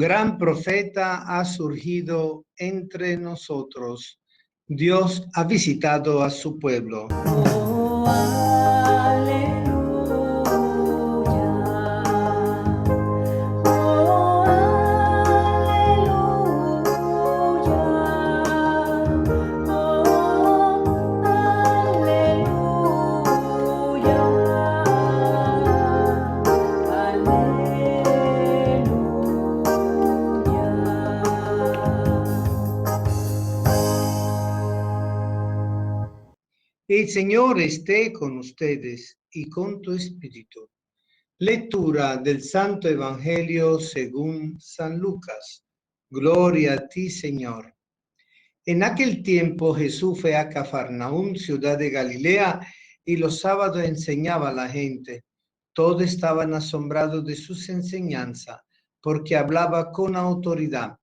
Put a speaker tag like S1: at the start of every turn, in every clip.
S1: gran profeta ha surgido entre nosotros. Dios ha visitado a su pueblo.
S2: Oh, aleluya. Oh, aleluya. Oh,
S1: El Señor esté con ustedes y con tu espíritu. Lectura del Santo Evangelio según San Lucas. Gloria a ti, Señor. En aquel tiempo Jesús fue a Cafarnaúm, ciudad de Galilea, y los sábados enseñaba a la gente. Todos estaban asombrados de sus enseñanzas, porque hablaba con autoridad.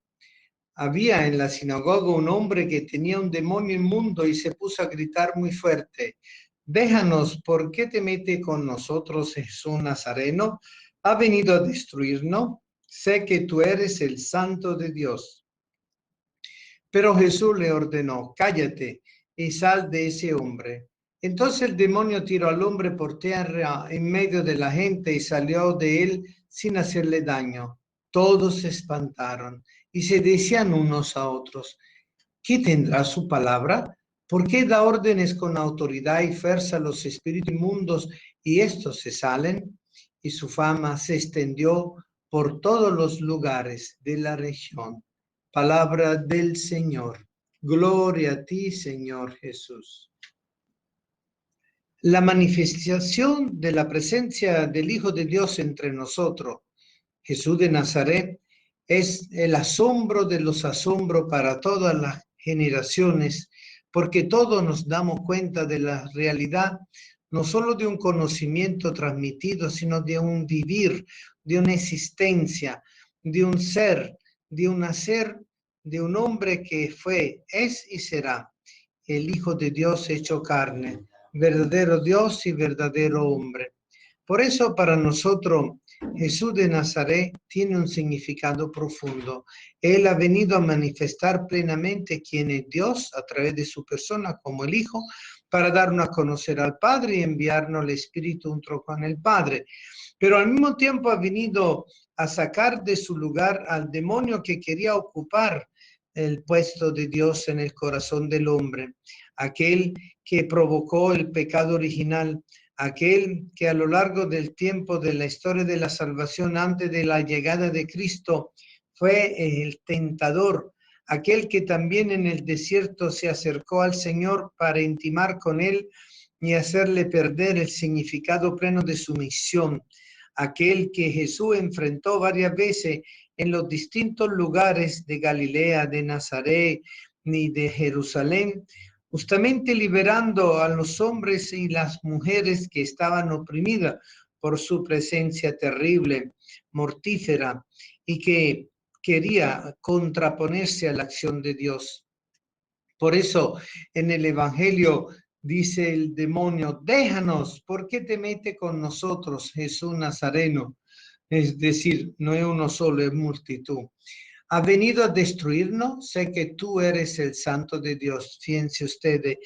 S1: Había en la sinagoga un hombre que tenía un demonio inmundo y se puso a gritar muy fuerte: déjanos, ¿por qué te metes con nosotros, Jesús Nazareno? ¿Ha venido a destruirnos? Sé que tú eres el Santo de Dios. Pero Jesús le ordenó: cállate y sal de ese hombre. Entonces el demonio tiró al hombre por tierra en medio de la gente y salió de él sin hacerle daño. Todos se espantaron y se decían unos a otros: ¿qué tendrá su palabra? ¿Por qué da órdenes con autoridad y fuerza a los espíritus inmundos y estos se salen? Y su fama se extendió por todos los lugares de la región. Palabra del Señor. Gloria a ti, Señor Jesús. La manifestación de la presencia del Hijo de Dios entre nosotros, Jesús de Nazaret, es el asombro de los asombros para todas las generaciones, porque todos nos damos cuenta de la realidad, no solo de un conocimiento transmitido, sino de un vivir, de una existencia, de un ser, de un hacer, de un hombre que fue, es y será el Hijo de Dios hecho carne, verdadero Dios y verdadero hombre. Por eso para nosotros Jesús de Nazaret tiene un significado profundo. Él ha venido a manifestar plenamente quién es Dios a través de su persona como el Hijo, para darnos a conocer al Padre y enviarnos el Espíritu junto con el Padre. Pero al mismo tiempo ha venido a sacar de su lugar al demonio que quería ocupar el puesto de Dios en el corazón del hombre, aquel que provocó el pecado original, aquel que a lo largo del tiempo de la historia de la salvación antes de la llegada de Cristo fue el tentador, aquel que también en el desierto se acercó al Señor para intimar con él y hacerle perder el significado pleno de su misión, aquel que Jesús enfrentó varias veces en los distintos lugares de Galilea, de Nazaret y de Jerusalén, justamente liberando a los hombres y las mujeres que estaban oprimidas por su presencia terrible, mortífera, y que quería contraponerse a la acción de Dios. Por eso en el Evangelio dice el demonio: déjanos, ¿por qué te metes con nosotros, Jesús Nazareno? Es decir, no es uno solo, es multitud. ¿Ha venido a destruirnos? Sé que tú eres el Santo de Dios. Fíjense ustedes,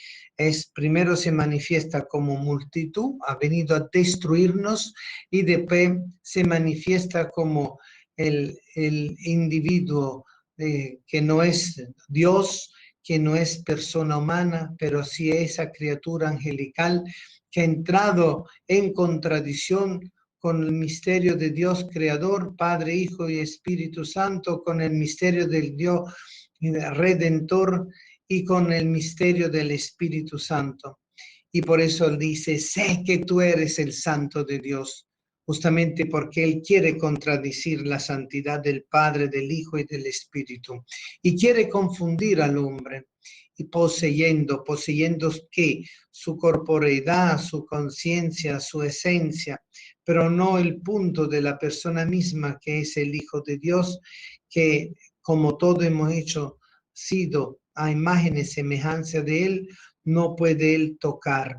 S1: primero se manifiesta como multitud, ha venido a destruirnos, y después se manifiesta como el individuo que no es Dios, que no es persona humana, pero sí esa criatura angelical que ha entrado en contradicción con el misterio de Dios creador, Padre, Hijo y Espíritu Santo, con el misterio del Dios redentor y con el misterio del Espíritu Santo. Y por eso él dice: sé que tú eres el Santo de Dios, justamente porque él quiere contradecir la santidad del Padre, del Hijo y del Espíritu, y quiere confundir al hombre, y poseyendo ¿qué? Su corporeidad, su conciencia, su esencia, pero no el punto de la persona misma, que es el Hijo de Dios, que como todo hemos sido a imagen y semejanza de él, no puede él tocar.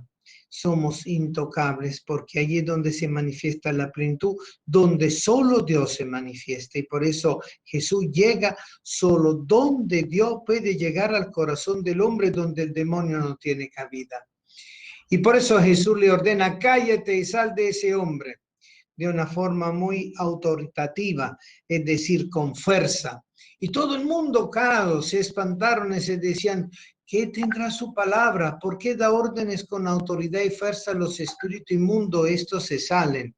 S1: somos intocables, porque allí es donde se manifiesta la plenitud, donde solo Dios se manifiesta. Y por eso Jesús llega solo donde Dios puede llegar al corazón del hombre, donde el demonio no tiene cabida. Y por eso Jesús le ordena, cállate y sal de ese hombre, de una forma muy autoritativa, es decir, con fuerza. Y todo el mundo, claro, se espantaron y se decían, ¿qué tendrá su palabra? ¿Por qué da órdenes con autoridad y fuerza a los espíritus inmundos? Estos se salen.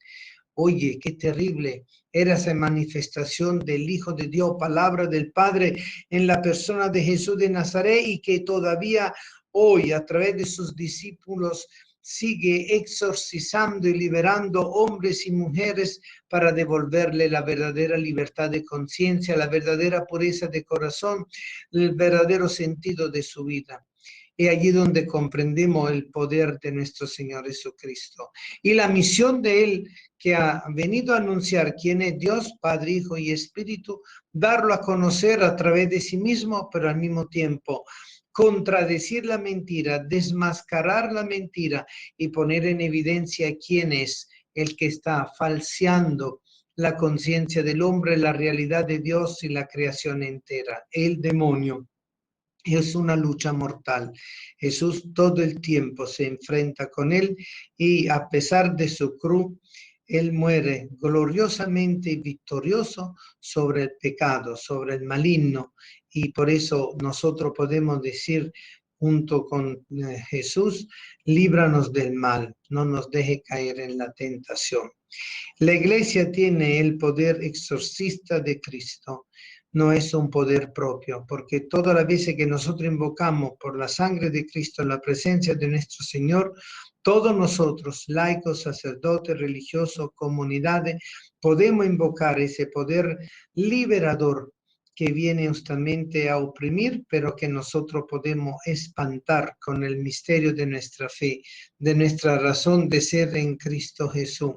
S1: Oye, qué terrible era esa manifestación del Hijo de Dios, palabra del Padre en la persona de Jesús de Nazaret, y que todavía hoy a través de sus discípulos sigue exorcizando y liberando hombres y mujeres para devolverle la verdadera libertad de conciencia, la verdadera pureza de corazón, el verdadero sentido de su vida. Y allí donde comprendemos el poder de nuestro Señor Jesucristo y la misión de Él, que ha venido a anunciar quién es Dios, Padre, Hijo y Espíritu, darlo a conocer a través de sí mismo, pero al mismo tiempo contradecir la mentira, desmascarar la mentira y poner en evidencia quién es el que está falseando la conciencia del hombre, la realidad de Dios y la creación entera, el demonio. Es una lucha mortal. Jesús todo el tiempo se enfrenta con él, y a pesar de su cruz, él muere gloriosamente y victorioso sobre el pecado, sobre el maligno. Y por eso nosotros podemos decir junto con Jesús, líbranos del mal, no nos deje caer en la tentación. La iglesia tiene el poder exorcista de Cristo. No es un poder propio, porque todas las veces que nosotros invocamos por la sangre de Cristo la presencia de nuestro Señor, todos nosotros, laicos, sacerdotes, religiosos, comunidades, podemos invocar ese poder liberador que viene justamente a oprimir, pero que nosotros podemos espantar con el misterio de nuestra fe, de nuestra razón de ser en Cristo Jesús.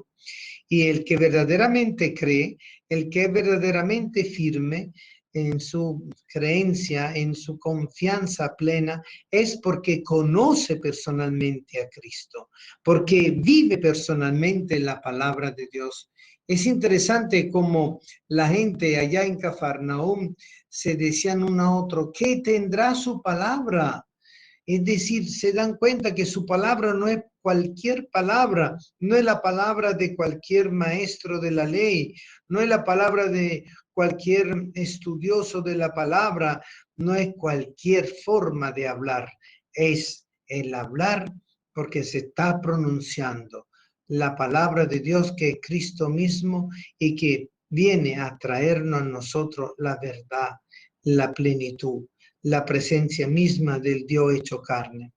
S1: Y el que verdaderamente cree, el que es verdaderamente firme en su creencia, en su confianza plena, es porque conoce personalmente a Cristo, porque vive personalmente la palabra de Dios. Es interesante cómo la gente allá en Cafarnaúm se decían uno a otro, ¿qué tendrá su palabra? Es decir, se dan cuenta que su palabra no es cualquier palabra, no es la palabra de cualquier maestro de la ley, no es la palabra de cualquier estudioso de la palabra, no es cualquier forma de hablar, es el hablar porque se está pronunciando la palabra de Dios, que es Cristo mismo, y que viene a traernos a nosotros la verdad, la plenitud, la presencia misma del Dios hecho carne.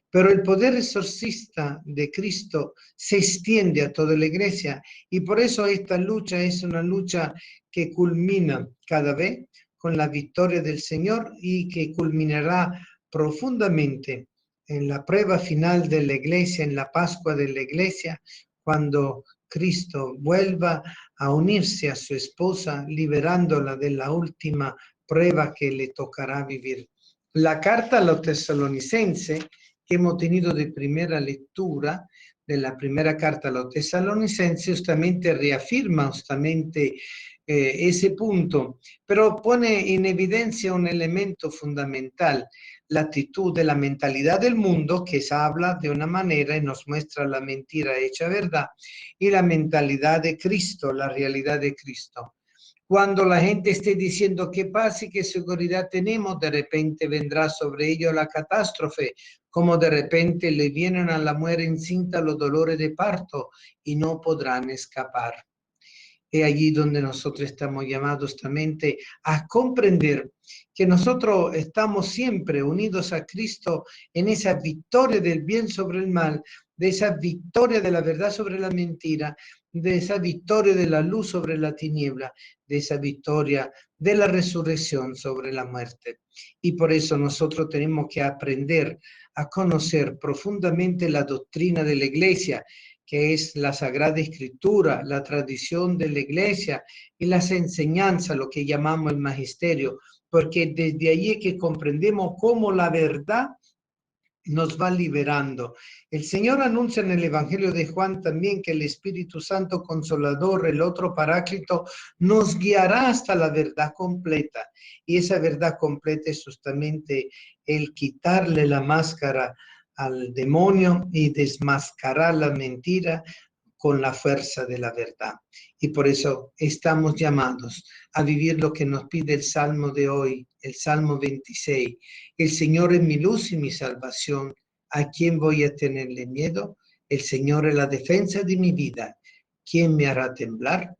S1: Pero el poder exorcista de Cristo se extiende a toda la iglesia, y por eso esta lucha es una lucha que culmina cada vez con la victoria del Señor, y que culminará profundamente en la prueba final de la iglesia, en la Pascua de la iglesia, cuando Cristo vuelva a unirse a su esposa, liberándola de la última prueba que le tocará vivir. La carta a los tesalonicenses que hemos tenido de primera lectura, de la primera carta a los tesalonicenses, justamente reafirma ese punto, pero pone en evidencia un elemento fundamental, la actitud de la mentalidad del mundo, que se habla de una manera y nos muestra la mentira hecha verdad, y la mentalidad de Cristo, la realidad de Cristo. Cuando la gente esté diciendo qué paz y qué seguridad tenemos, de repente vendrá sobre ellos la catástrofe, como de repente le vienen a la mujer encinta los dolores de parto y no podrán escapar. Es allí donde nosotros estamos llamados justamente a comprender que nosotros estamos siempre unidos a Cristo en esa victoria del bien sobre el mal, de esa victoria de la verdad sobre la mentira, de esa victoria de la luz sobre la tiniebla, de esa victoria de la resurrección sobre la muerte. Y por eso nosotros tenemos que aprender a conocer profundamente la doctrina de la iglesia, que es la Sagrada Escritura, la tradición de la iglesia y las enseñanzas, lo que llamamos el magisterio, porque desde ahí es que comprendemos cómo la verdad nos va liberando. El Señor anuncia en el Evangelio de Juan también que el Espíritu Santo Consolador, el otro Paráclito, nos guiará hasta la verdad completa. Y esa verdad completa es justamente el quitarle la máscara al demonio y desmascarar la mentira con la fuerza de la verdad. Y por eso estamos llamados a vivir lo que nos pide el Salmo de hoy, el Salmo 26. El Señor es mi luz y mi salvación. ¿A quién voy a tenerle miedo? El Señor es la defensa de mi vida. ¿Quién me hará temblar?